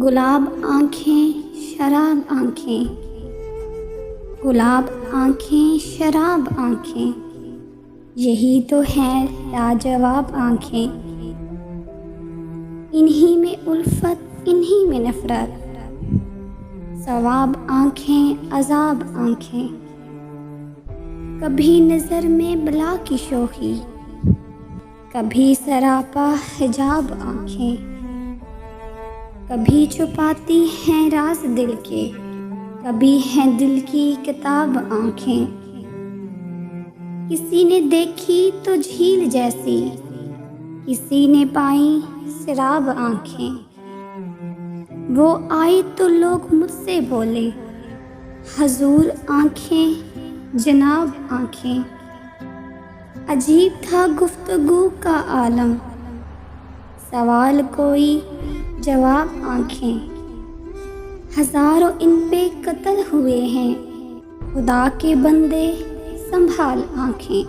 गुलाब आँखें शराब आँखें, गुलाब आँखें शराब आँखें, यही तो हैं लाजवाब आँखें। इन्हीं में उल्फत इन्हीं में नफ़रत, सवाब आँखें अज़ाब आँखें। कभी नज़र में बला की शोखी, कभी सरापा हिजाब आँखें। कभी छुपाती हैं राज दिल के, कभी हैं दिल की किताब आँखें। किसी ने देखी तो झील जैसी, किसी ने पाई शराब आँखें। वो आई तो लोग मुझसे बोले, हजूर आँखें जनाब आँखें। अजीब था गुफ्तगू का आलम, सवाल कोई जवाब आँखें। हज़ारों इन पे कत्ल हुए हैं, खुदा के बंदे संभाल आँखें।